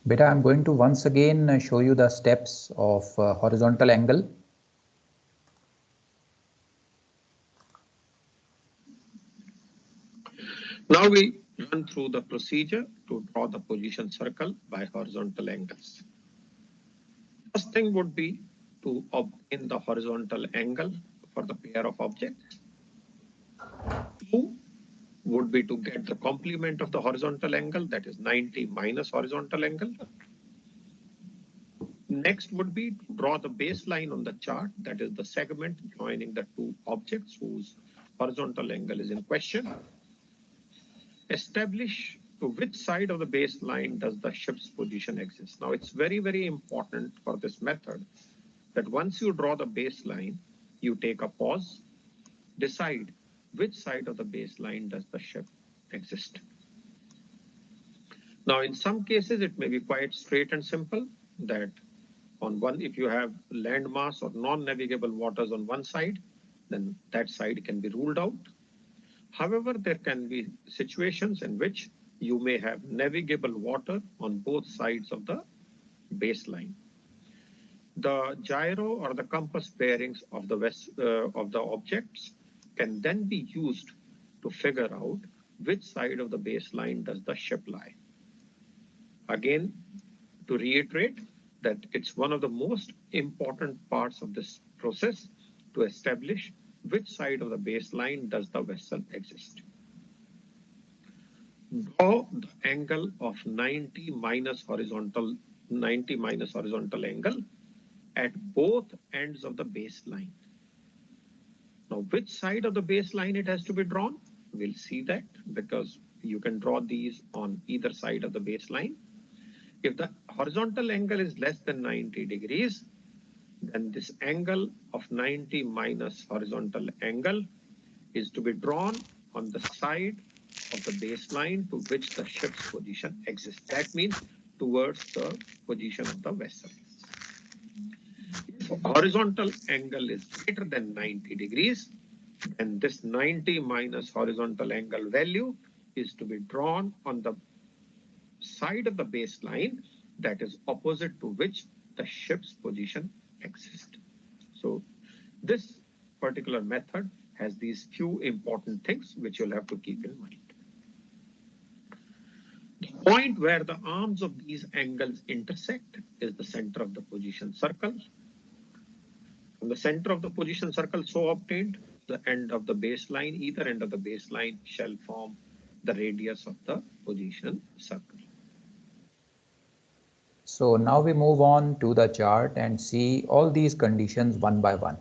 Beta, I'm going to once again show you the steps of horizontal angle. Now we run through the procedure to draw the position circle by horizontal angles. First thing would be to obtain the horizontal angle for the pair of objects. Two would be to get the complement of the horizontal angle, that is 90 minus horizontal angle. Next would be to draw the baseline on the chart, that is the segment joining the two objects whose horizontal angle is in question. Establish to which side of the baseline does the ship's position exist. Now it's very, very important for this method that once you draw the baseline, you take a pause, decide which side of the baseline does the ship exist. Now, in some cases, it may be quite straight and simple that on one, if you have landmass or non-navigable waters on one side, then that side can be ruled out. However, there can be situations in which you may have navigable water on both sides of the baseline. The gyro or the compass bearings of the objects can then be used to figure out which side of the baseline does the ship lie. Again, to reiterate that it's one of the most important parts of this process to establish which side of the baseline does the vessel exist. Draw the angle of 90 minus horizontal angle at both ends of the baseline. Now, which side of the baseline it has to be drawn? We'll see that because you can draw these on either side of the baseline. If the horizontal angle is less than 90 degrees, then this angle of 90 minus horizontal angle is to be drawn on the side of the baseline to which the ship's position exists. That means towards the position of the vessel. If horizontal angle is greater than 90 degrees, then this 90 minus horizontal angle value is to be drawn on the side of the baseline that is opposite to which the ship's position exists. So this particular method has these few important things which you'll have to keep in mind. The point where the arms of these angles intersect is the center of the position circle. From the center of the position circle so obtained, the end of the baseline, either end of the baseline shall form the radius of the position circle. So now we move on to the chart and see all these conditions one by one.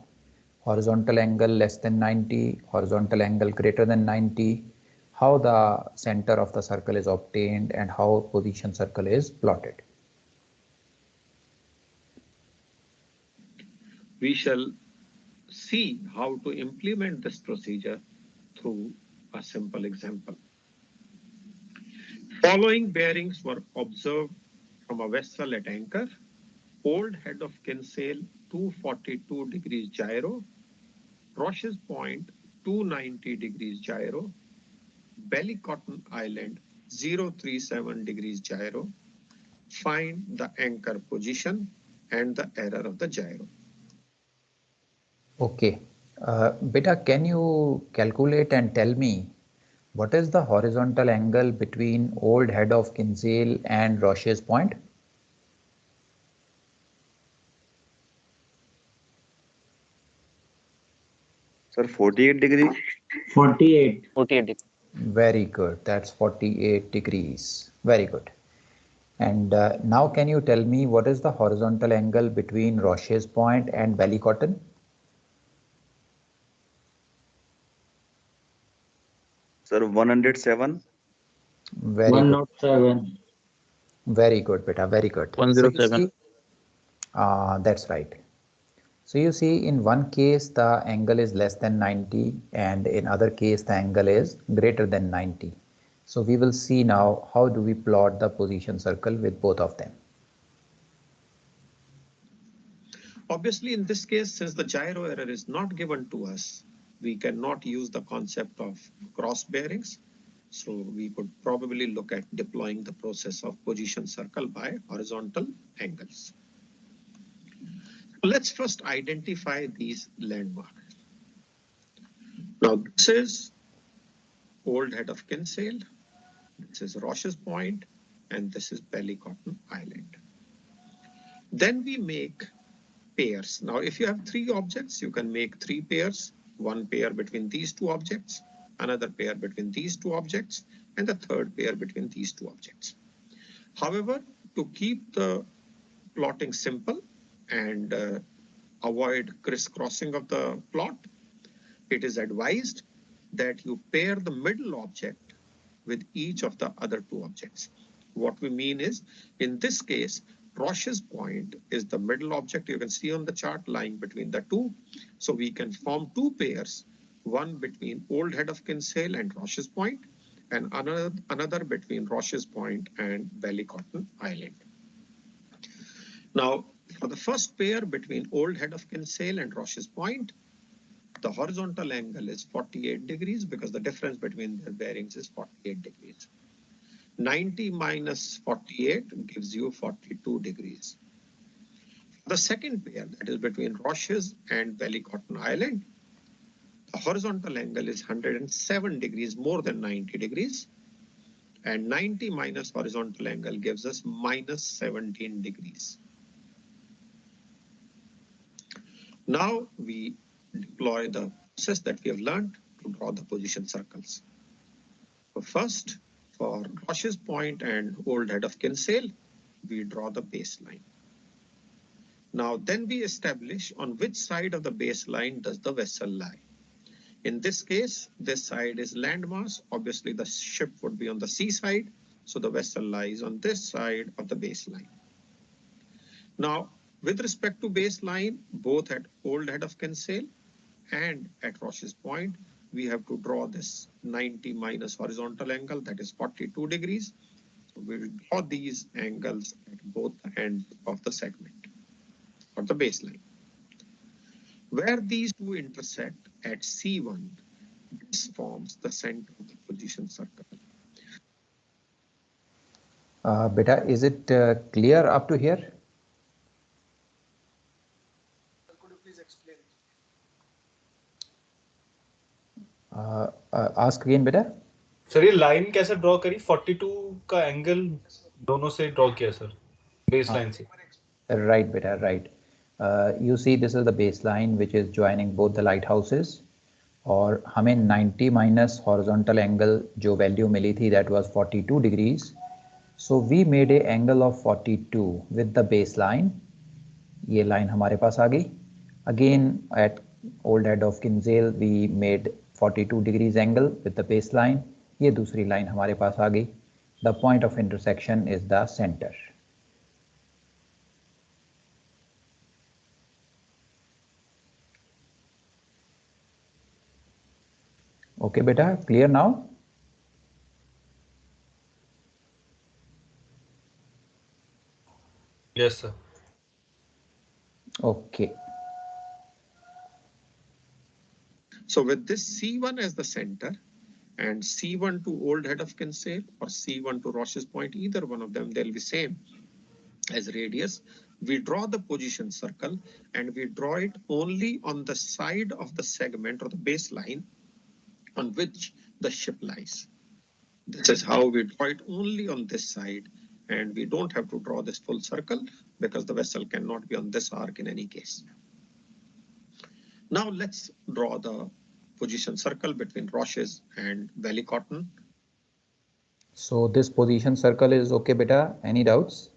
Horizontal angle less than 90, horizontal angle greater than 90, how the center of the circle is obtained and how position circle is plotted. We shall see how to implement this procedure through a simple example. Following bearings were observed from a vessel at anchor: old head of Kinsale 242 degrees gyro, Roche's Point 290 degrees gyro, Ballycotton Island 037 degrees gyro. Find the anchor position and the error of the gyro. Okay, Beta, can you calculate and tell me what is the horizontal angle between old head of Kinsale and Roche's Point? Sir, 48 degrees. 48. 48 degrees. Very good. That's 48 degrees. Very good. And now can you tell me what is the horizontal angle between Roche's Point and Ballycotton? Sir, 107. Very 107. good. Very good, Beta. Very good. 107. That's right. So you see, in one case the angle is less than 90 and in other case the angle is greater than 90. So we will see now how do we plot the position circle with both of them. Obviously, in this case, since the gyro error is not given to us, we cannot use the concept of cross bearings. So we could probably look at deploying the process of position circle by horizontal angles. Let's first identify these landmarks. Now this is Old Head of Kinsale, this is Roche's Point, and this is Ballycotton Island. Then we make pairs. Now, if you have three objects, you can make three pairs, one pair between these two objects, another pair between these two objects, and the third pair between these two objects. However, to keep the plotting simple and avoid crisscrossing of the plot, it is advised that you pair the middle object with each of the other two objects. What we mean is, in this case, Roche's Point is the middle object you can see on the chart lying between the two. So we can form two pairs, one between Old Head of Kinsale and Roche's Point, and another between Roche's Point and Ballycotton Island. Now, for the first pair between Old Head of Kinsale and Roche's Point, the horizontal angle is 48 degrees because the difference between their bearings is 48 degrees. 90 minus 48 gives you 42 degrees. The second pair, that is between Roche's and Ballycotton Island, the horizontal angle is 107 degrees, more than 90 degrees. And 90 minus horizontal angle gives us minus 17 degrees. Now we deploy the process that we have learned to draw the position circles. So first, for Roche's Point and Old Head of Kinsale, we draw the baseline. Now, then we establish on which side of the baseline does the vessel lie. In this case, this side is landmass. Obviously, the ship would be on the sea side, so the vessel lies on this side of the baseline. Now, with respect to baseline, both at Old Head of Kinsale and at Roche's Point, we have to draw this 90 minus horizontal angle, that is 42 degrees. So we will draw these angles at both ends of the segment or the baseline. Where these two intersect at C1, this forms the center of the position circle. Beta, is it clear up to here? Could you please explain? Ask again, beta. Sir ये line कैसे draw करी 42 का angle दोनों से draw किया sir base line से Right, beta, right. You see, this is the baseline which is joining both the lighthouses. और हमें 90 minus horizontal angle जो value मिली थी, that was 42 degrees. So we made a angle of 42 with the baseline. ये line हमारे पास आ गई. Again, at Old Head of Kinsale, we made 42 degrees angle with the baseline. ये दूसरी line हमारे पास आ गई. The point of intersection is the center. Okay, beta, clear now? Yes sir Okay. So with this C1 as the center and C1 to Old Head of Kinsale or C1 to Roche's Point, either one of them, they'll be same as radius. We draw the position circle and we draw it only on the side of the segment or the baseline on which the ship lies. This is how we draw it only on this side, and we don't have to draw this full circle because the vessel cannot be on this arc in any case. Now let's draw the position circle between Roche's and Ballycotton. So this position circle is okay, beta. Any doubts?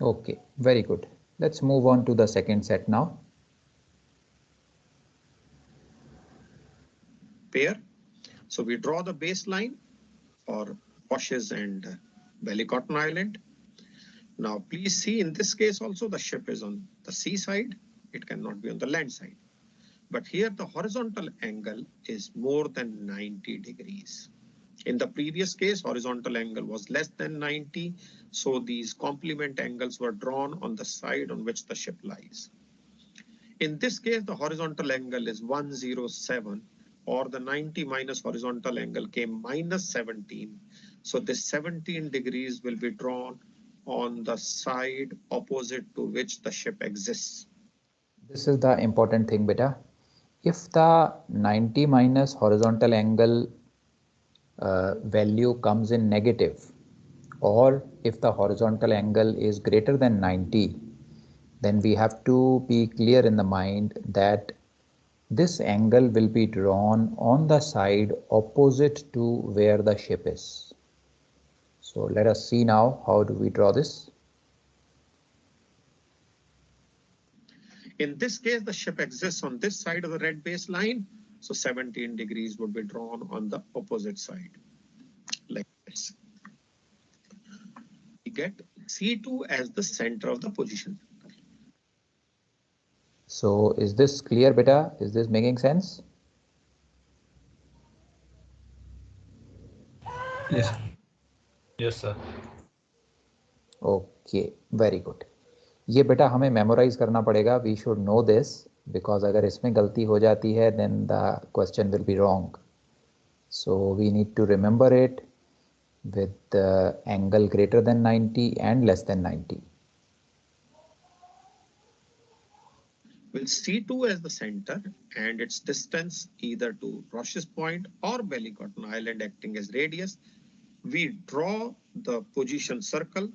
Okay, very good. Let's move on to the second set now. Pair. So we draw the baseline for Roche's and Ballycotton Island. Now please see, in this case also the ship is on the sea side. It cannot be on the land side. But here the horizontal angle is more than 90 degrees. In the previous case, horizontal angle was less than 90, so these complement angles were drawn on the side on which the ship lies. In this case, the horizontal angle is 107, or the 90 minus horizontal angle came minus 17. So this 17 degrees will be drawn on the side opposite to which the ship exists. This is the important thing, beta. If the 90 minus horizontal angle value comes in negative, or if the horizontal angle is greater than 90, then we have to be clear in the mind that this angle will be drawn on the side opposite to where the ship is. So let us see now how do we draw this. In this case, the ship exists on this side of the red baseline, so 17 degrees would be drawn on the opposite side, like this. We get C2 as the center of the position. So is this clear, beta? Is this making sense? Yes. Yes, sir. Okay very good. ये बेटा हमें memorise करना पड़ेगा. We should know this, because अगर इसमें गलती हो जाती है then the question will be wrong. So we need to remember it with angle greater than 90 and less than 90. We'll C2 as the center and its distance either to Roche's Point or Bellycotton Island acting as radius. We draw the position circle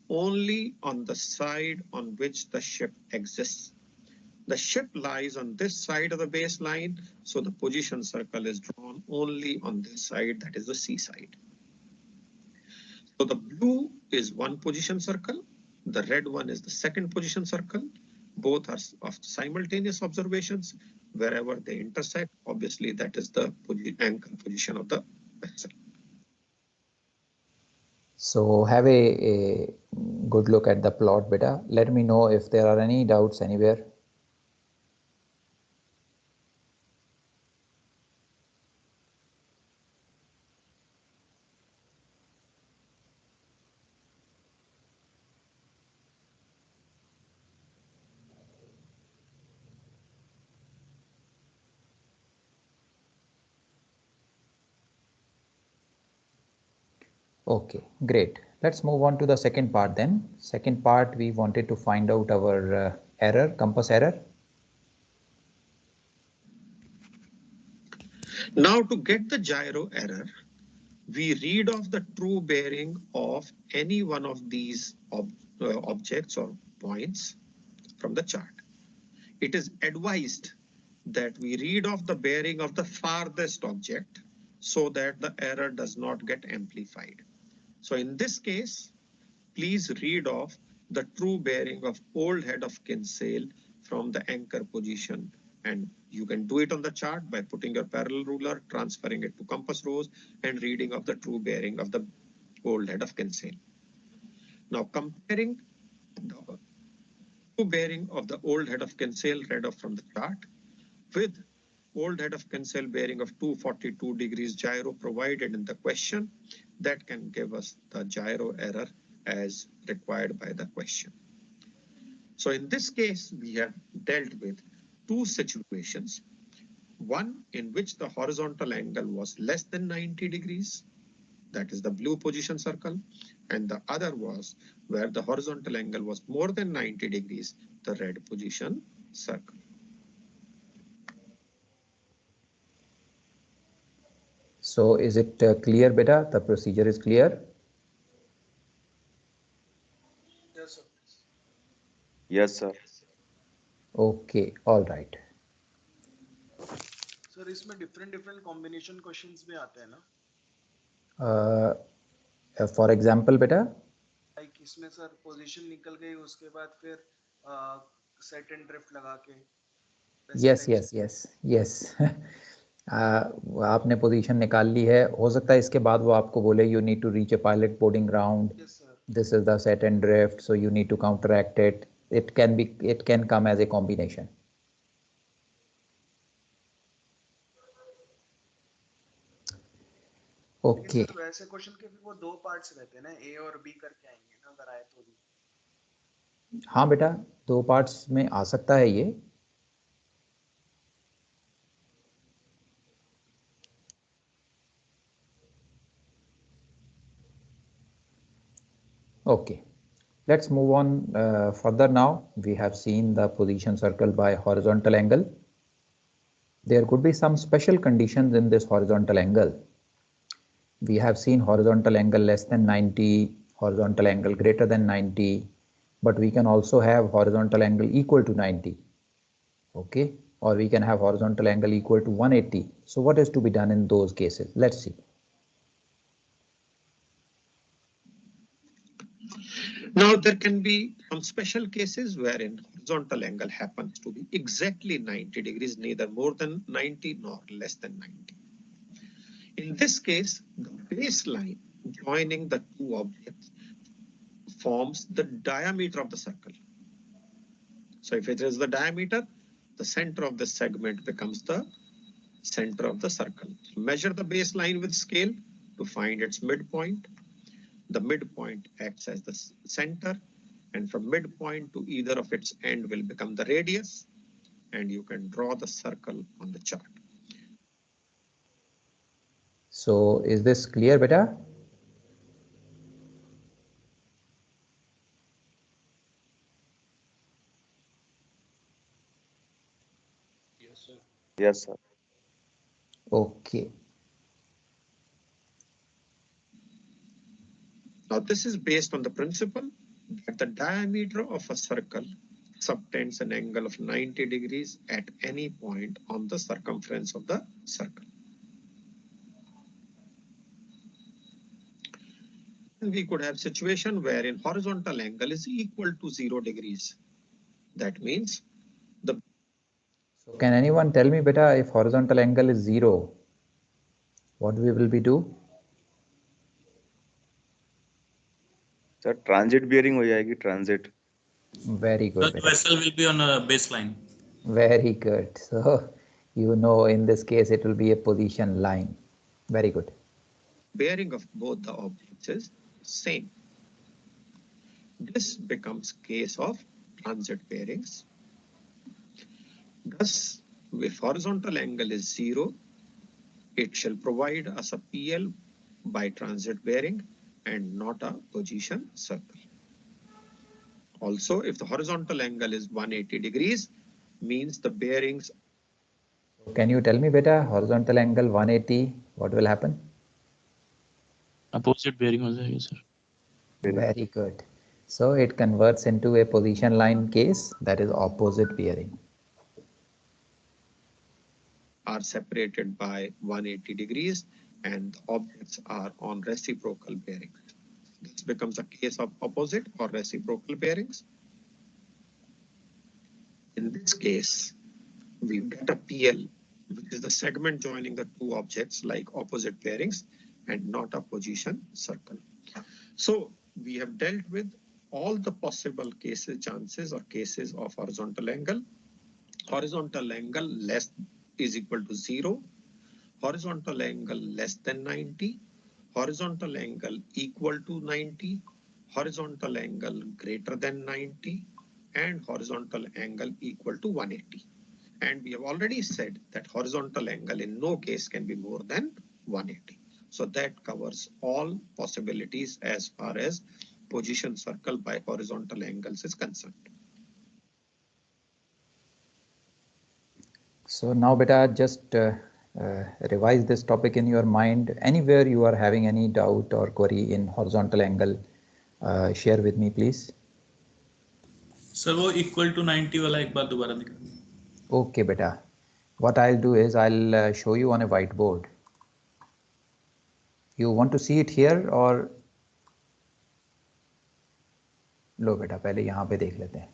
only on the side on which the ship exists. The ship lies on this side of the baseline, so the position circle is drawn only on this side, that is the C side. So the blue is one position circle, the red one is the second position circle. Both are of simultaneous observations. Wherever they intersect, obviously that is the anchor position of the vessel. So have a good look at the plot, beta. Let me know if there are any doubts anywhere. Okay, great. Let's move on to the second part then. Second part, we wanted to find out our error, compass error. Now to get the gyro error, we read off the true bearing of any one of these objects or points from the chart. It is advised that we read off the bearing of the farthest object so that the error does not get amplified. So in this case, please read off the true bearing of old head of Kinsale from the anchor position. And you can do it on the chart by putting your parallel ruler, transferring it to compass rose, and reading of the true bearing of the old head of Kinsale. Now comparing the true bearing of the old head of Kinsale read off from the chart with old head of Kinsale bearing of 242 degrees gyro provided in the question, that can give us the gyro error as required by the question. So in this case, we have dealt with two situations. One in which the horizontal angle was less than 90 degrees, that is the blue position circle, and the other was where the horizontal angle was more than 90 degrees, the red position circle. So is it clear, beta? The procedure is clear? Yes, sir. Yes, sir. Okay, all right. Sir इसमें different combination questions भी आते हैं ना? For example, beta? Like इसमें sir position निकल गई, उसके बाद फिर सेट एंड ड्रिफ्ट लगा के Yes, yes, yes, yes. आपने पोजीशन निकाल ली है. हो सकता है इसके बाद वो आपको बोले you need to reach a pilot boarding ground. Yes sir. This is the set and drift, so you need to counteract it. It can come as a combination. Okay लेकिन सर वैसे क्वेश्चन के भी वो दो parts रहते हैं ना, ए और बी करके आएंगे ना अगर आए तो भी। हाँ बेटा, दो पार्ट्स में आ सकता है ये। Okay, let's move on further now. We have seen the position circle by horizontal angle. There could be some special conditions in this horizontal angle. We have seen horizontal angle less than 90, horizontal angle greater than 90, but we can also have horizontal angle equal to 90, okay? Or we can have horizontal angle equal to 180. So what is to be done in those cases? Let's see. Now, there can be some special cases wherein horizontal angle happens to be exactly 90 degrees, neither more than 90 nor less than 90. In this case, the baseline joining the two objects forms the diameter of the circle. So if it is the diameter, the center of the segment becomes the center of the circle. Measure the baseline with scale to find its midpoint. The midpoint acts as the center, and from midpoint to either of its end will become the radius, and you can draw the circle on the chart. So is this clear, beta? Yes, sir. Okay. Now, this is based on the principle that the diameter of a circle subtends an angle of 90 degrees at any point on the circumference of the circle. We could have situation wherein horizontal angle is equal to 0 degrees. That means the... So can anyone tell me, beta, if horizontal angle is 0, what we will be do? Sir transit bearing हो जाएगी transit. Very The good, beta. vessel will be on a baseline. Very good. So you know in this case it will be a position line. Very good. bearing of both the objects is same. This becomes case of transit bearings. Thus, if horizontal angle is 0, it shall provide us a PL by transit bearing and not a position circle. Also, if the horizontal angle is 180 degrees, means the bearings... Can you tell me, beta, horizontal angle 180, what will happen? Opposite bearing हो जाएगा sir. Very good. So it converts into a position line case, that is opposite bearing. are separated by 180 degrees and objects are on reciprocal bearings. This becomes a case of opposite or reciprocal bearings. In this case, we get a PL, which is the segment joining the two objects like opposite bearings and not a position circle. So we have dealt with all the possible cases, chances or cases of horizontal angle. Horizontal angle less is equal to 0, horizontal angle less than 90, horizontal angle equal to 90, horizontal angle greater than 90, and horizontal angle equal to 180. And we have already said that horizontal angle in no case can be more than 180. So that covers all possibilities as far as position circle by horizontal angles is concerned. So now, beta, just revise this topic in your mind. Anywhere you are having any doubt or query in horizontal angle, share with me, please. Sir वो equal to 90 वाला एक बार दोबारा दिखाना. Okay, beta. What I'll do is I'll show you on a whiteboard. You want to see it here or? लो बेटा पहले यहाँ पे देख लेते हैं.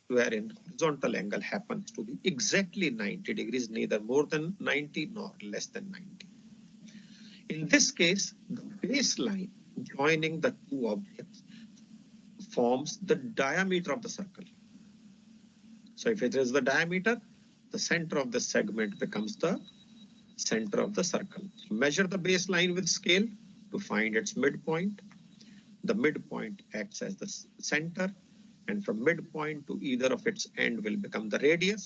Wherein horizontal angle happens to be exactly 90 degrees, neither more than 90 nor less than 90. In this case, the baseline joining the two objects forms the diameter of the circle. So if it is the diameter, the center of the segment becomes the center of the circle. Measure the baseline with scale to find its midpoint. The midpoint acts as the center, and from midpoint to either of its end will become the radius,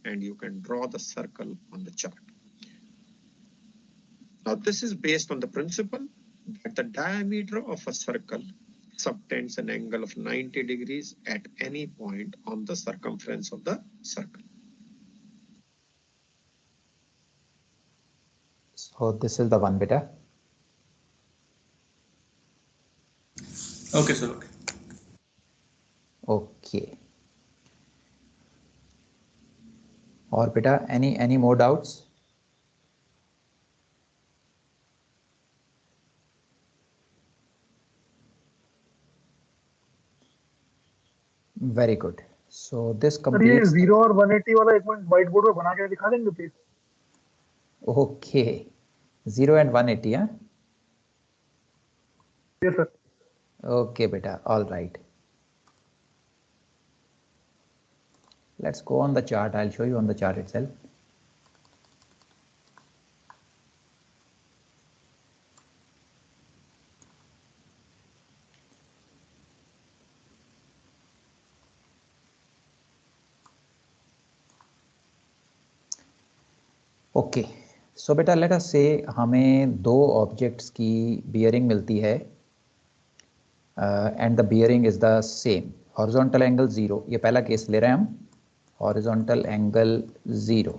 and you can draw the circle on the chart. Now this is based on the principle that the diameter of a circle subtends an angle of 90 degrees at any point on the circumference of the circle. So this is the one, beta. Okay, sir. Okay. Okay. Or beta, any more doubts? Very good. So this sir ये completes. 0 और 180 वाला एक minute white board पे बना के दिखा देंगे please. Okay. 0 and 180, huh? Yes, sir. Okay, beta. All right. Let's go on the chart. I'll show you on the chart itself. Okay so बेटा लेट अस से हमें दो ऑब्जेक्ट्स की बियरिंग मिलती है and the bearing is the same. Horizontal angle 0, ये पहला case ले रहे हैं हम. Horizontal angle 0.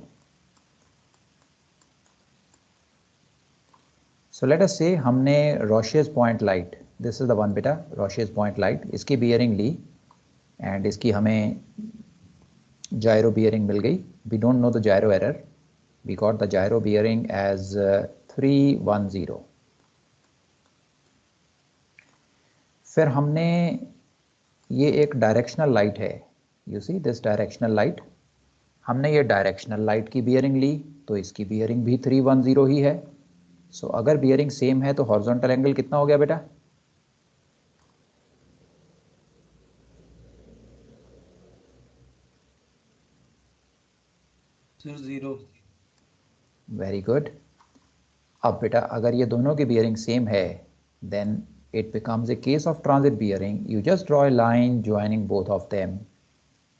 So let us say हमने रोशियस point light, this is the one बेटा, रोशियस पॉइंट लाइट, इसकी बियरिंग ली एंड इसकी हमें जायरो बियरिंग मिल गई. We don't know the gyro error. We got the gyro bearing as 310. फिर हमने ये एक डायरेक्शनल लाइट है, you see this directional light, हमने ये डायरेक्शनल लाइट की बियरिंग ली तो इसकी बियरिंग भी 310 ही है. सो अगर बियरिंग सेम है तो हॉरिजॉन्टल एंगल कितना हो गया बेटा? सर 0. Very good. अब बेटा अगर ये दोनों की बियरिंग सेम है then it becomes a case of transit bearing. You just draw a line joining both of them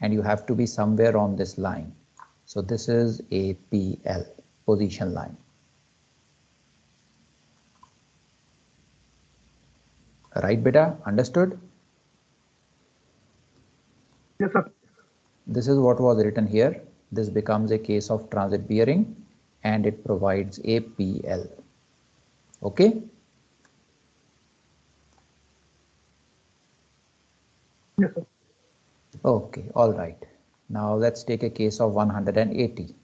and you have to be somewhere on this line. So this is a PL, position line. Right beta, understood? Yes, sir. This is what was written here. This becomes a case of transit bearing and it provides a PL. Okay? Yes, sir. Okay, all right. Now let's take a case of 180.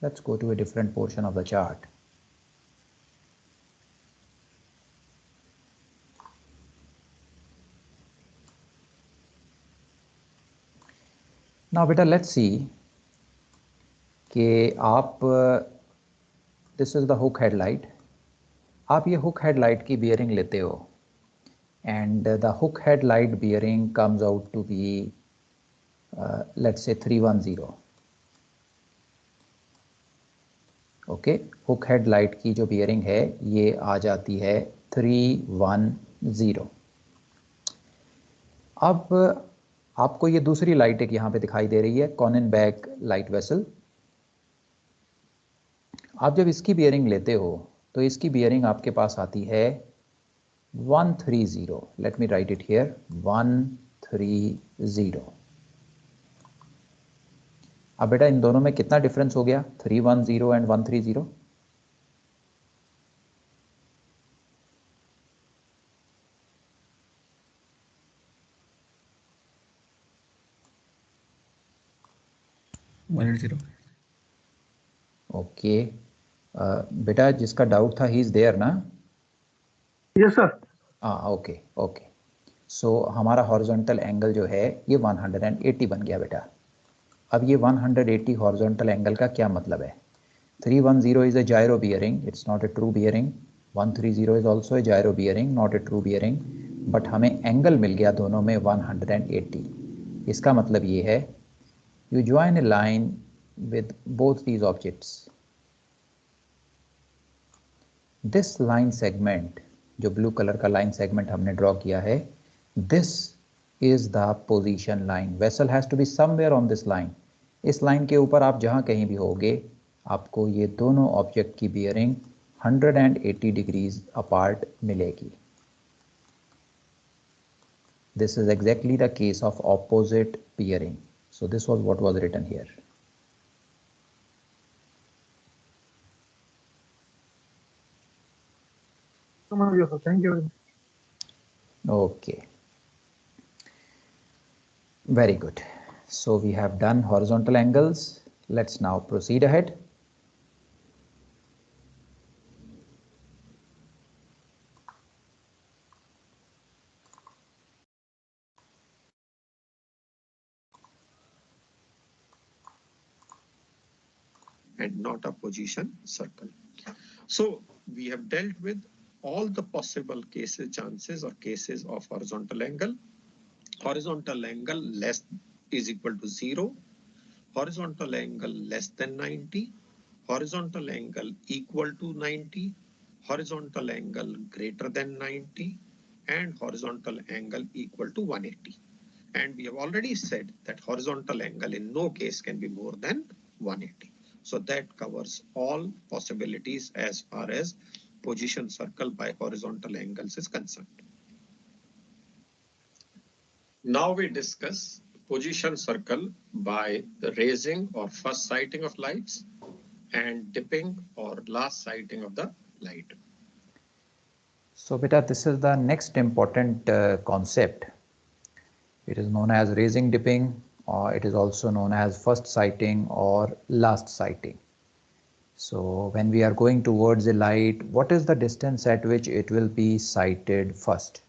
Let's go to a different portion of the chart. Now beta, let's see कि आप this is the hook headlight. आप ये hook headlight की bearing लेते हो and the hook headlight bearing comes out to be let's say 310. Okay, hook headlight की जो bearing है ये आ जाती है 310. अब आपको ये दूसरी लाइट एक यहाँ पे दिखाई दे रही है, कॉनिनबेक लाइट वेसल. आप जब इसकी बियरिंग लेते हो तो इसकी बियरिंग आपके पास आती है 130. Let me right it here, 130. अब बेटा इन दोनों में कितना डिफरेंस हो गया, 310 एंड 130? ओके बेटा जिसका डाउट था ही इज देयर ना? Yes sir. हाँ ओके ओके. सो हमारा हॉरिजॉन्टल एंगल जो है ये 180 बन गया बेटा. अब ये 180 हॉरिजॉन्टल एंगल का क्या मतलब है? 310 is a gyro bearing, it's not a true bearing. 130 is also a gyro bearing, not a true bearing. But हमें एंगल मिल गया दोनों में 180. इसका मतलब ये है you join a line with both these objects. This line segment, जो blue color का line segment हमने draw किया है, this is the position line. Vessel has to be somewhere on this line. इस line के ऊपर आप जहाँ कहीं भी होगे, आपको ये दोनों object की bearing 180 degrees apart मिलेगी. This is exactly the case of opposite bearing. So this was what was written here. समझ गया sir, thank you. Okay, very good. So we have done horizontal angles. Let's now proceed ahead. And not a position circle. So we have dealt with all the possible cases, chances or cases of horizontal angle. Horizontal angle less is equal to 0, horizontal angle less than 90, horizontal angle equal to 90, horizontal angle greater than 90, and horizontal angle equal to 180. And we have already said that horizontal angle in no case can be more than 180. So that covers all possibilities as far as position circle by horizontal angles is concerned. Now we discuss position circle by the raising or first sighting of lights and dipping or last sighting of the light. So beta, this is the next important concept. It is known as raising dipping, or it is also known as first sighting or last sighting. So when we are going towards a light, what is the distance at which it will be sighted first?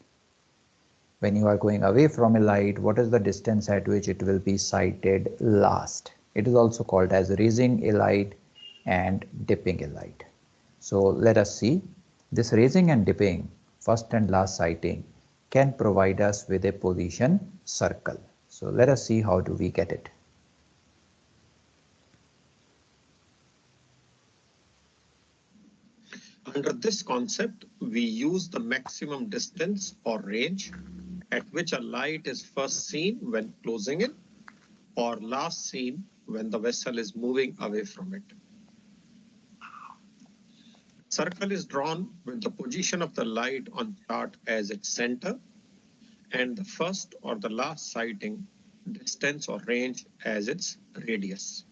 When you are going away from a light, what is the distance at which it will be sighted last? It is also called as raising a light and dipping a light. So let us see. This raising and dipping, first and last sighting, can provide us with a position circle. So let us see how do we get it. Under this concept, we use the maximum distance or range at which a light is first seen when closing in or last seen when the vessel is moving away from it. Circle is drawn with the position of the light on chart as its center and the first or the last sighting distance or range as its radius.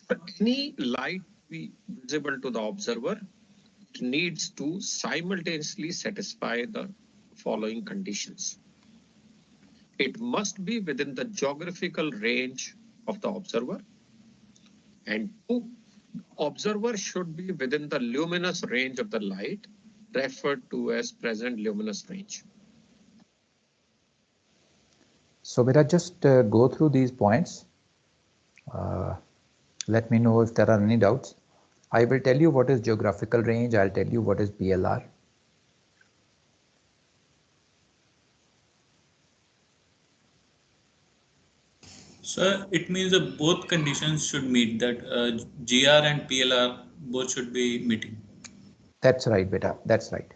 For any light to be visible to the observer, it needs to simultaneously satisfy the following conditions. It must be within the geographical range of the observer, and two, the observer should be within the luminous range of the light, referred to as present luminous range. So beta, just go through these points. Let me know if there are any doubts. I will tell you what is geographical range. I'll tell you what is PLR. Sir, it means that both conditions should meet, that GR and PLR both should be meeting. That's right, beta. That's right.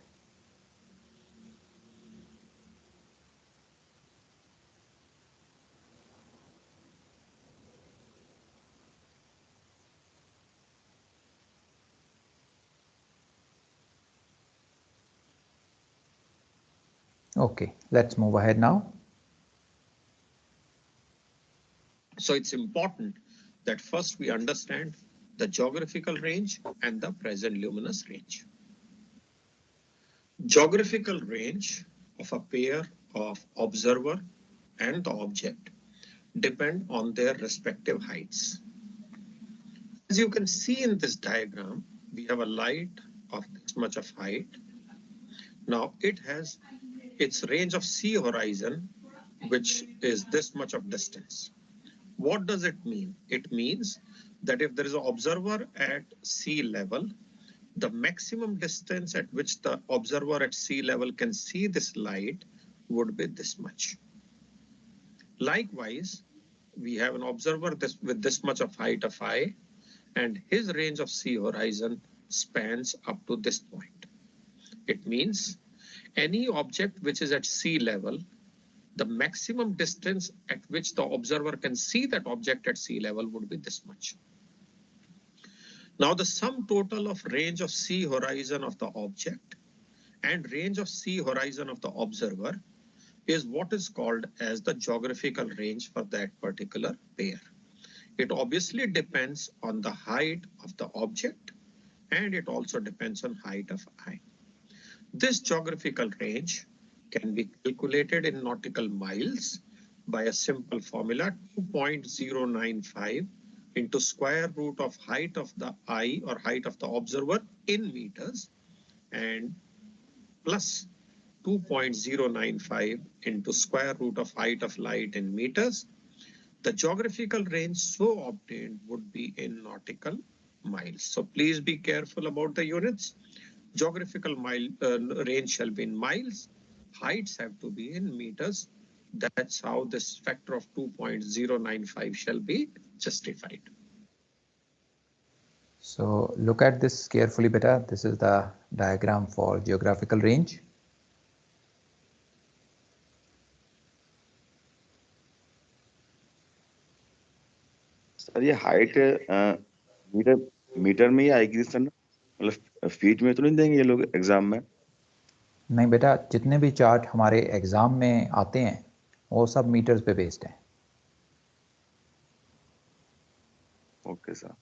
Okay, let's move ahead now. So it's important that first we understand the geographical range and the present luminous range. Geographical range of a pair of observer and the object depend on their respective heights. As you can see in this diagram, we have a light of this much of height. Now it has its range of sea horizon, which is this much of distance. What does it mean? It means that if there is an observer at sea level, the maximum distance at which the observer at sea level can see this light would be this much. Likewise, we have an observer with this much of height of I, and his range of sea horizon spans up to this point. It means any object which is at sea level, the maximum distance at which the observer can see that object at sea level would be this much. Now the sum total of range of sea horizon of the object and range of sea horizon of the observer is what is called as the geographical range for that particular pair. It obviously depends on the height of the object, and it also depends on height of I. This geographical range can be calculated in nautical miles by a simple formula, 2.095 into square root of height of the eye or height of the observer in meters, and plus 2.095 into square root of height of light in meters. The geographical range so obtained would be in nautical miles. So please be careful about the units. Geographical range shall be in miles. Heights have to be in meters. That's how this factor of 2.095 shall be justified. So look at this carefully, beta. This is the diagram for geographical range. Sir ये height metre में ही आएगी sir, मतलब feet में तो नहीं देंगे ये लोग एग्जाम में? नहीं बेटा, जितने भी चार्ट हमारे एग्जाम में आते हैं वो सब मीटर्स पे बेस्ड हैं। Okay sir.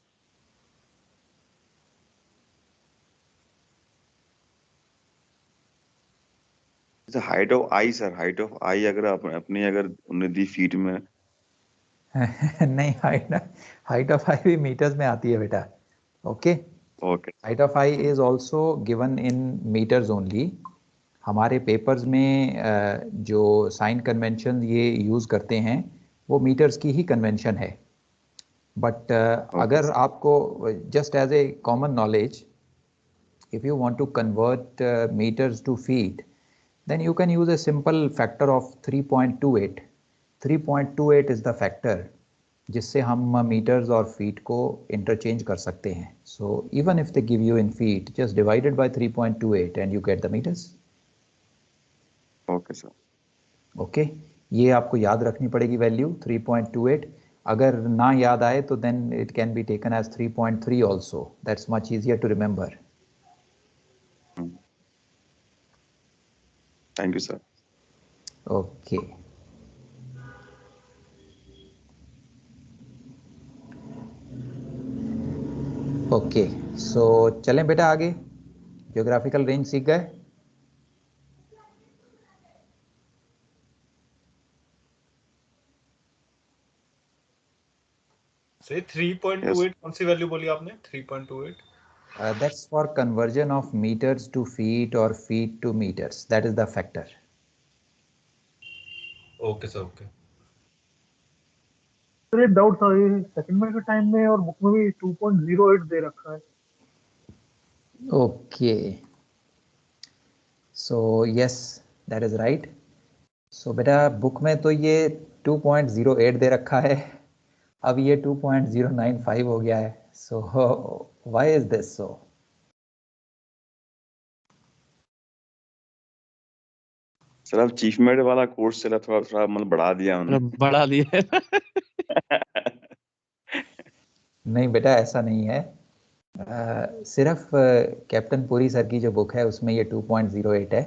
Height of eye sir, height of eye अगर अपनी अगर उन्हें दी फीट में नहीं, हाइट ऑफ आई भी मीटर्स में आती है बेटा। Okay, height of eye is also given in metres only. हमारे पेपर्स में जो साइन कन्वेंशन ये यूज़ करते हैं वो मीटर्स की ही कन्वेंशन है। बट अगर आपको just as a common knowledge, if you want to convert meters to feet, then you can use a simple factor of 3.28. 3.28 is the factor जिससे हम meters और feet को interchange कर सकते हैं. So even if they give you in feet, just divide it by 3.28 and you get the meters. Okay sir. Okay, ये आपको याद रखनी पड़ेगी value 3.28. अगर ना याद आए तो then it can be taken as 3.3 also. That's much easier to remember. Thank you, sir. Okay. Okay, so चलें बेटा आगे। जियोग्राफिकल रेंज सीख गए? से 3.28 कौन सी वैल्यू बोली आपने? 3.28 that's for conversion of meters to feet or feet to meters. That is the factor. Okay sir, okay. Sir एक डाउट था, ये सेकंड में के टाइम में और बुक में भी 2.08 दे रखा है। Okay, so yes that is right. So बेटा बुक में तो ये 2.08 दे रखा है, अब ये 2.095 हो गया है। So why is this so? Sir अब चीफ मेड वाला कोर्स चला, थोड़ा थोड़ा मतलब बढ़ा दिया उन्होंने। बढ़ा दिया नहीं बेटा ऐसा नहीं है, सिर्फ कैप्टन पुरी सर की जो बुक है उसमें ये 2.08 है।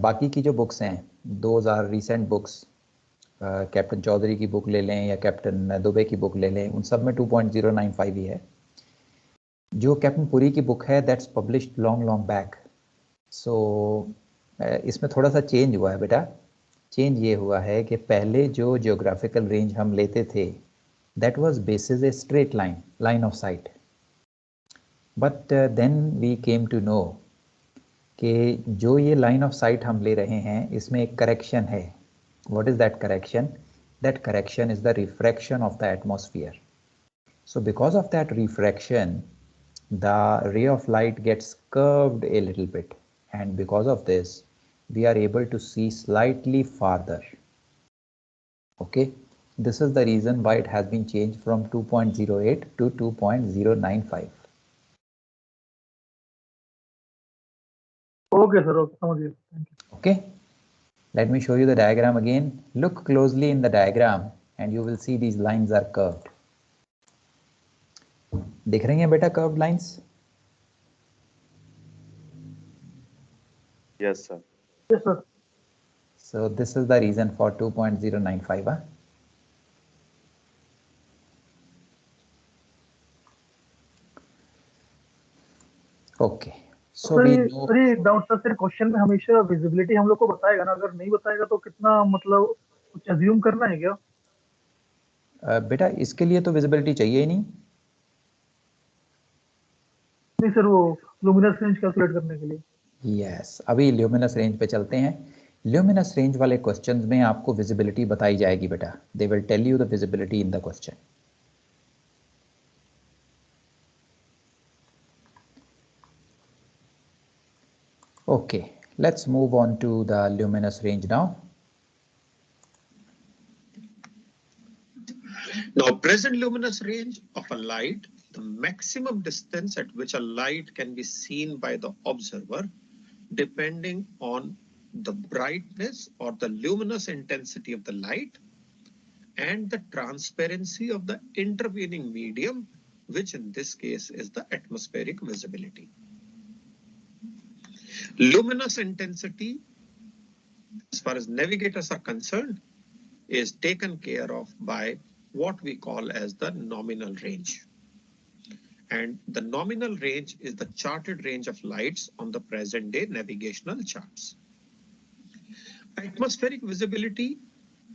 बाकी की जो बुक्स हैं, those are recent books. Captain Chaudhary की बुक ले लें या कैप्टन दुबे की बुक ले लें, उन सब में 2.095 ही है। जो कैप्टन पुरी की बुक है दैट्स पब्लिश्ड लॉन्ग बैक। सो इसमें थोड़ा सा चेंज हुआ है बेटा। चेंज ये हुआ है कि पहले जो जियोग्राफिकल रेंज हम लेते थे that was basis a straight line of sight, but then we came to know कि जो ये line of sight हम ले रहे हैं इसमें एक correction है। What is that correction? That correction is the refraction of the atmosphere. So because of that refraction, the ray of light gets curved a little bit, and because of this we are able to see slightly farther. Okay, this is the reason why it has been changed from 2.08 to 2.095. Okay sir, okay, समझ गया, thank you. Okay, let me show you the diagram again. Look closely in the diagram and you will see these lines are curved. दिख रही हैं बेटा curved lines? Yes, sir. Yes sir. So this is the reason for 2.095. Huh? Okay, so we know. Sir ये doubt था sir, question में हमेशा visibility हम लोग को बताएगा ना, अगर नहीं बताएगा तो कितना मतलब कुछ अज्यूम करना है क्या? बेटा इसके लिए तो विजिबिलिटी चाहिए ही नहीं। नहीं सर, वो लुमिनस रेंज कैलकुलेट करने के लिए। यस, अभी ल्यूमिनस रेंज पे चलते हैं। ल्यूमिनस रेंज वाले क्वेश्चंस में आपको विजिबिलिटी बताई जाएगी बेटा, they will tell you the visibility in the question. Okay, let's move on to the luminous range now. Now, present luminous range of a light, the maximum distance at which a light can be seen by the observer, depending on the brightness or the luminous intensity of the light and the transparency of the intervening medium, which in this case is the atmospheric visibility. Luminous intensity, as far as navigators are concerned, is taken care of by what we call as the nominal range. And the nominal range is the charted range of lights on the present day navigational charts. Atmospheric visibility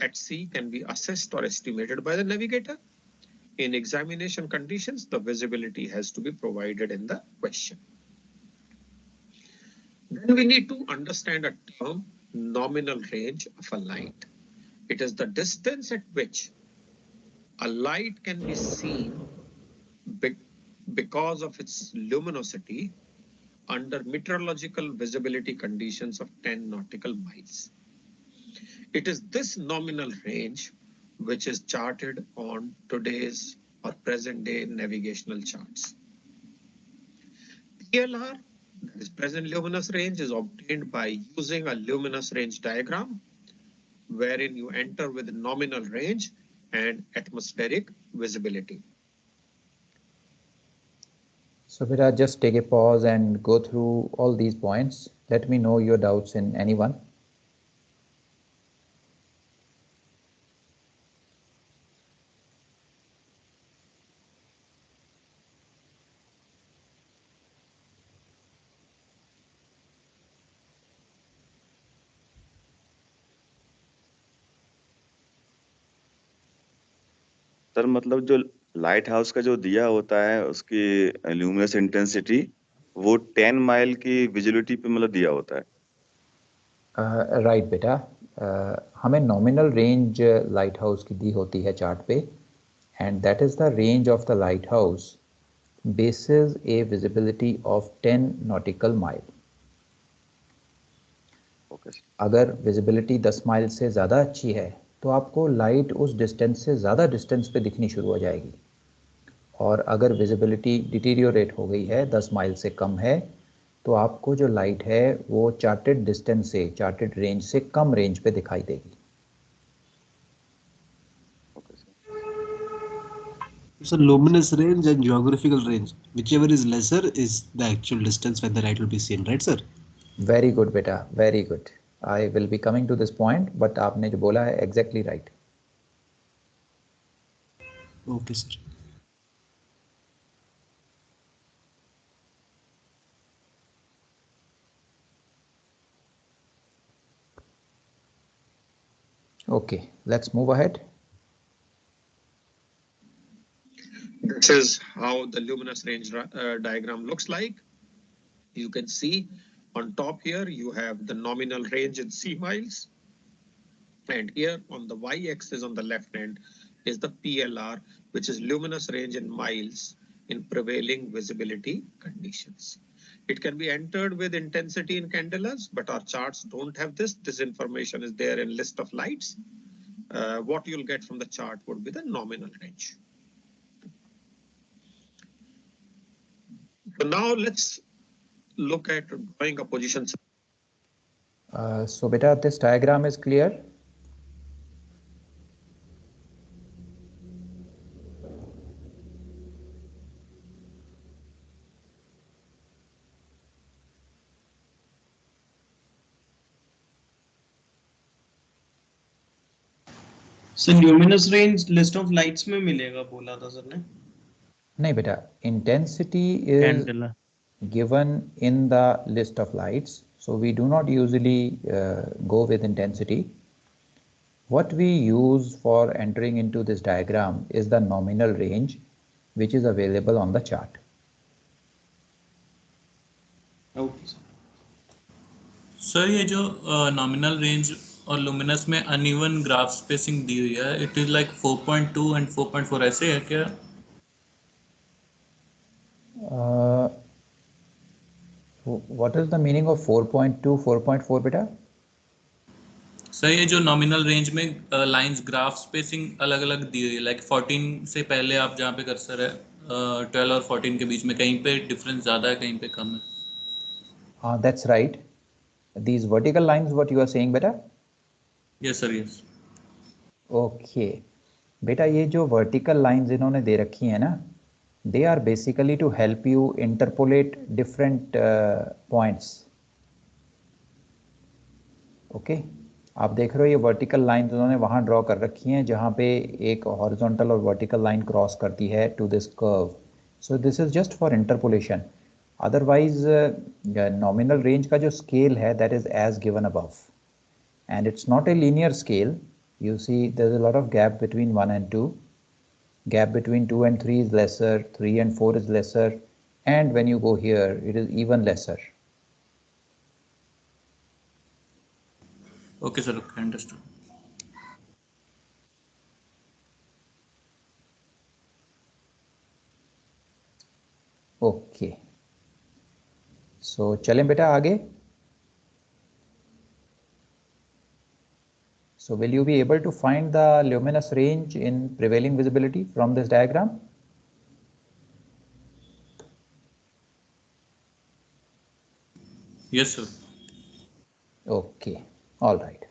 at sea can be assessed or estimated by the navigator. In examination conditions, the visibility has to be provided in the question. Then we need to understand a term, nominal range of a light. It is the distance at which a light can be seen because of its luminosity under meteorological visibility conditions of 10 nautical miles. It is this nominal range which is charted on today's or present day navigational charts. PLR, that is present luminous range, is obtained by using a luminous range diagram wherein you enter with nominal range and atmospheric visibility. So beta, just take a pause and go through all these points. Let me know your doubts in anyone. Sir मतलब जो light house का जो दिया होता है उसकी luminous intensity वो 10 mile की विजिबिलिटी पे मतलब दिया होता है। राइट बेटा, हमें नॉमिनल रेंज लाइट हाउस की दी होती है चार्ट पे, and that is the range of the light house basis A visibility of 10 nautical mile. अगर विजिबिलिटी 10 माइल से ज़्यादा अच्छी है तो आपको लाइट उस डिस्टेंस से ज़्यादा डिस्टेंस पे दिखनी शुरू हो जाएगी, और अगर विजिबिलिटी डिटीरियोरेट हो गई है, 10 माइल से कम है, तो आपको जो लाइट है वो चार्टेड डिस्टेंस से, चार्टेड रेंज से कम रेंज पे दिखाई देगी। So luminous range and geographical range, whichever is lesser is the actual distance when the light will be seen, right sir? Very good beta, very good. I will be coming to this point, but आपने जो बोला है exactly right. Okay sir. Okay, let's move ahead. This is how the luminous range diagram looks like. You can see on top here, you have the nominal range in sea miles. And here on the y-axis on the left hand is the PLR, which is luminous range in miles in prevailing visibility conditions. It can be entered with intensity in candelas, but our charts don't have this. This information is there in list of lights. What you'll get from the chart would be the nominal range. So now let's look at drawing a position. So beta, this diagram is clear. Sir luminous range list of lights में मिलेगा बोला था sir ने नहीं बेटा, intensity is candela given in the list of lights, so we do not usually go with intensity. What we use for entering into this diagram is the nominal range which is available on the chart. Okay sir ये जो nominal range और luminous में uneven graph spacing दी हुई है, it is like 4.2 and 4.4 ऐसे है क्या? What is the meaning of 4.2, 4.4 बेटा? सर ये जो नॉमिनल रेंज में लाइंस ग्राफ स्पेसिंग अलग अलग दी हुई है, लाइक 14 से पहले आप जहाँ पे कर्सर है 12 और 14 के बीच में कहीं पे डिफरेंस ज़्यादा है, कहीं पे कम है. That's right. These vertical lines, what you are saying बेटा? Yes sir, yes. ओके बेटा, ये जो वर्टिकल लाइंस इन्होंने दे रखी हैं ना, they are basically to help you interpolate different points. Okay आप देख रहे हो ये वर्टिकल लाइंस उन्होंने वहाँ ड्रॉ कर रखी हैं जहाँ पे एक हॉरिजॉन्टल और वर्टिकल लाइन क्रॉस करती है to this curve. So this is just for interpolation. Otherwise nominal range का जो स्केल है that is as given above, and it's not a linear scale. You see there's a lot of gap between 1 and 2. Gap between 2 and 3 is lesser, 3 and 4 is lesser, and when you go here it is even lesser. Okay sir, okay, understood. Okay, so चलें बेटा आगे. So will you be able to find the luminous range in prevailing visibility from this diagram? Yes sir. Okay, all right.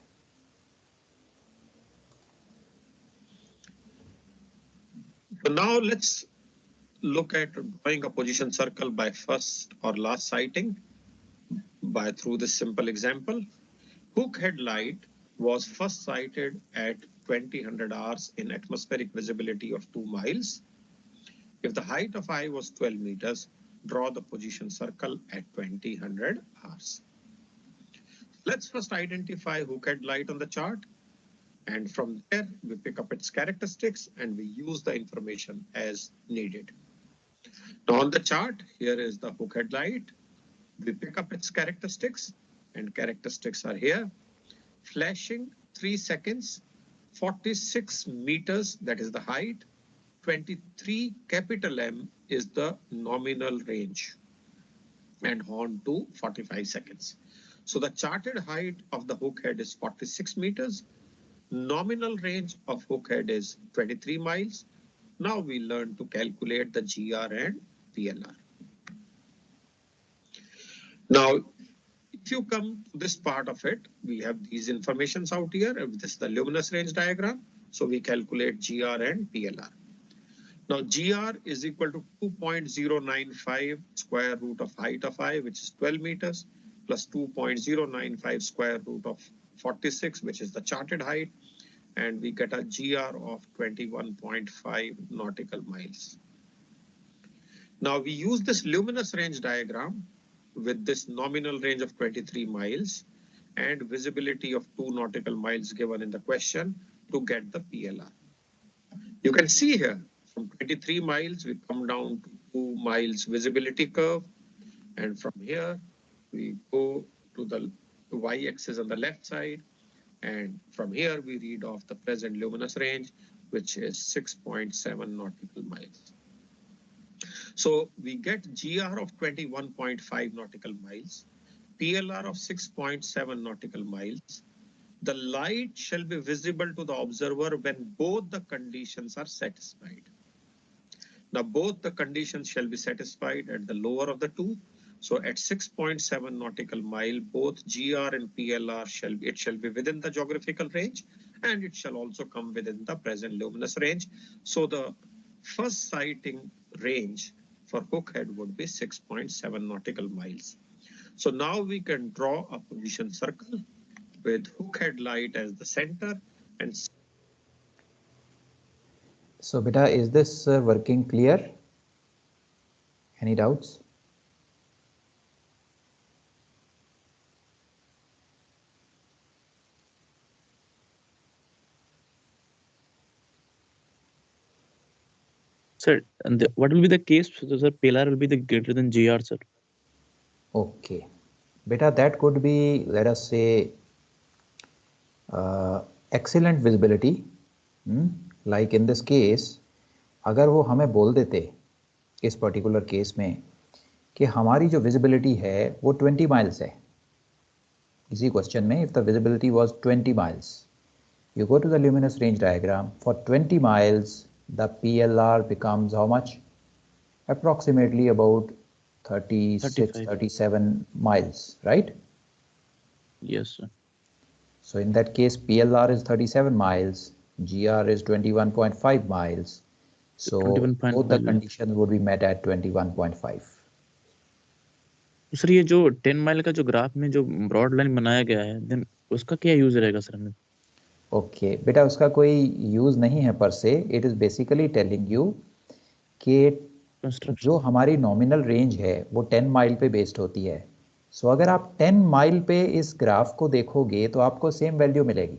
So now let's look at drawing a position circle by first or last sighting through this simple example. Hook headlight was first sighted at 2000 hours in atmospheric visibility of 2 miles. If the height of eye was 12 meters, draw the position circle at 2000 hours. Let's first identify hook headlight on the chart, and from there we pick up its characteristics and we use the information as needed. Now on the chart, here is the hook headlight. We pick up its characteristics, and characteristics are here. Flashing 3 seconds, 46 meters, that is the height. 23 capital M is the nominal range, and horn to 45 seconds. So the charted height of the hook head is 46 meters. Nominal range of hook head is 23 miles. Now we learn to calculate the GR and PLR. Now, if you come to this part of it, we have these informations out here. This is the luminous range diagram. So we calculate GR and PLR. Now, GR is equal to 2.095 square root of height of eye, which is 12 meters, plus 2.095 square root of 46, which is the charted height. And we get a GR of 21.5 nautical miles. Now, we use this luminous range diagram with this nominal range of 23 miles and visibility of 2 nautical miles given in the question to get the PLR. You can see here from 23 miles we come down to 2 miles visibility curve, and from here we go to the y-axis on the left side, and from here we read off the present luminous range, which is 6.7 nautical miles. So we get GR of 21.5 nautical miles, PLR of 6.7 nautical miles. The light shall be visible to the observer when both the conditions are satisfied. Now, both the conditions shall be satisfied at the lower of the two. So at 6.7 nautical mile, both GR and PLR shall be within the geographical range, and it shall also come within the present luminous range. So the first sighting range for Hookhead would be 6.7 nautical miles. So now we can draw a position circle with Hookhead light as the center and. So beta, is this working clear? Any doubts? Sir, and what will be the case? So, sir, PLR will be the greater than GR, sir. Okay. Beta, that could be, let us say, excellent visibility. Like in this case, अगर वो हमें बोल देते इस particular case में कि हमारी जो विजिबिलिटी है वो 20 माइल्स है, इसी क्वेश्चन में if the visibility was 20 miles, you go to the luminous range diagram, for 20 miles the PLR becomes how much? Approximately about 36 35. 37 miles, right? Yes, sir. So in that case PLR is 37 miles, GR is 21.5 miles, so 21.5 both the conditions would be met at 21.5. तो sir ये जो 10 mile का जो graph में जो broad line बनाया गया है, देन उसका क्या यूज रहेगा सर हमें? ओके बेटा, उसका कोई यूज नहीं है पर से, it is basically telling you कि जो हमारी नॉमिनल रेंज है वो 10 माइल पे बेस्ड होती है. सो अगर आप 10 माइल पे इस ग्राफ को देखोगे तो आपको सेम वैल्यू मिलेगी.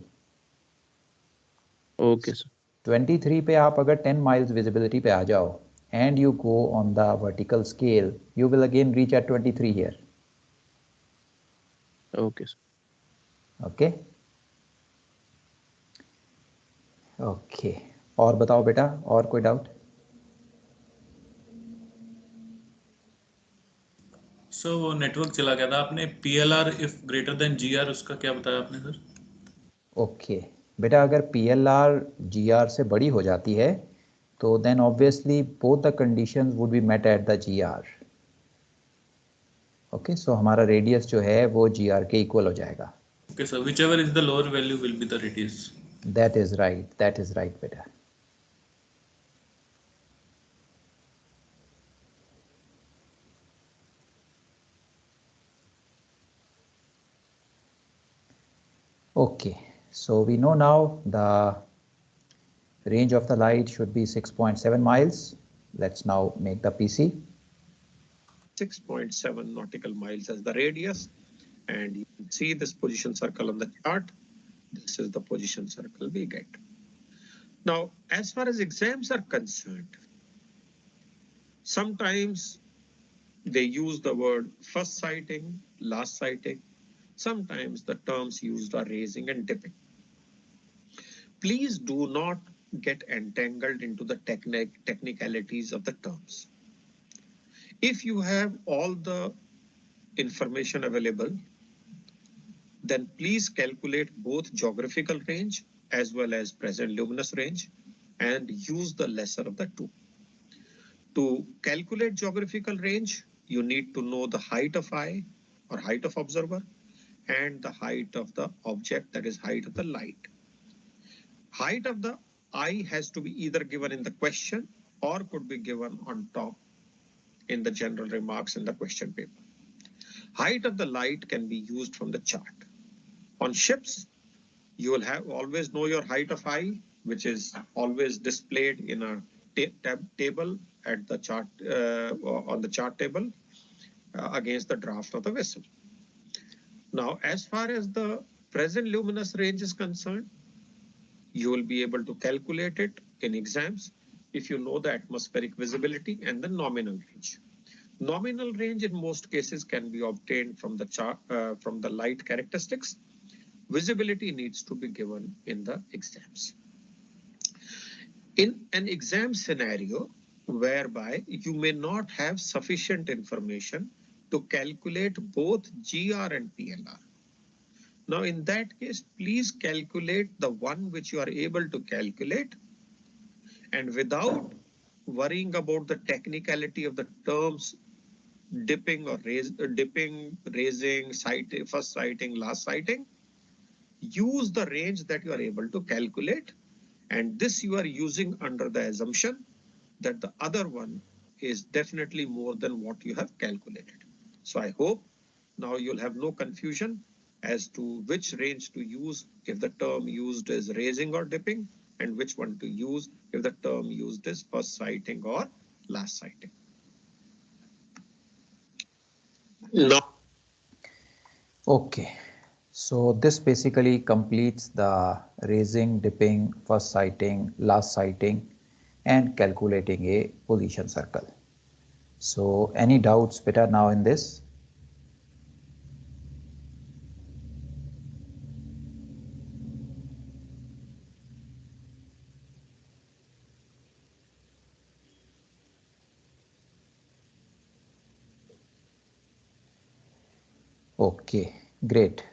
Okay sir. 23 पे आप अगर 10 माइल्स विजिबिलिटी पे आ जाओ and you go on the vertical scale, you will again reach at 23 here. Okay, sir. Okay. Okay. और बताओ बेटा, और कोई डाउट? सो वो नेटवर्क चला गया था. आपने PLR if greater than GR उसका क्या बताया आपने सर? ओके बेटा, अगर PLR GR से बड़ी हो जाती है तो then obviously both the conditions would be met at the GR. Okay, so हमारा रेडियस जो है वो GR के इक्वल हो जाएगा. Okay sir, whichever is the lower value will be the radius. That is right बेटा. Okay, so we know now the range of the light should be 6.7 miles. Let's now make the PC. 6.7 nautical miles as the radius, and you can see this position circle on the chart. This is the position circle we get. Now, as far as exams are concerned, sometimes they use the word first sighting, last sighting. Sometimes the terms used are raising and dipping. Please do not get entangled into the technicalities of the terms. If you have all the information available, then please calculate both geographical range as well as present luminous range and use the lesser of the two. To calculate geographical range, you need to know the height of eye or height of observer and the height of the object, that is height of the light. Height of the eye has to be either given in the question or could be given on top in the general remarks in the question paper. Height of the light can be used from the chart. On ships, you will have always know your height of eye, which is always displayed in a table at the chart on the chart table against the draft of the vessel. Now, as far as the present luminous range is concerned, you will be able to calculate it in exams if you know the atmospheric visibility and the nominal range. Nominal range in most cases can be obtained from the chart from the light characteristics. Visibility needs to be given in the exams. In an exam scenario, whereby you may not have sufficient information to calculate both GR and PLR. Now, in that case, please calculate the one which you are able to calculate, and without worrying about the technicality of the terms dipping or dipping, raising, sighting, first sighting, last sighting, use the range that you are able to calculate. And this you are using under the assumption that the other one is definitely more than what you have calculated. So I hope now you'll have no confusion as to which range to use if the term used is raising or dipping, and which one to use if the term used is first sighting or last sighting. Now, Okay, so this basically completes the raising, dipping, first sighting, last sighting, and calculating a position circle. So any doubts better now in this? Okay, great.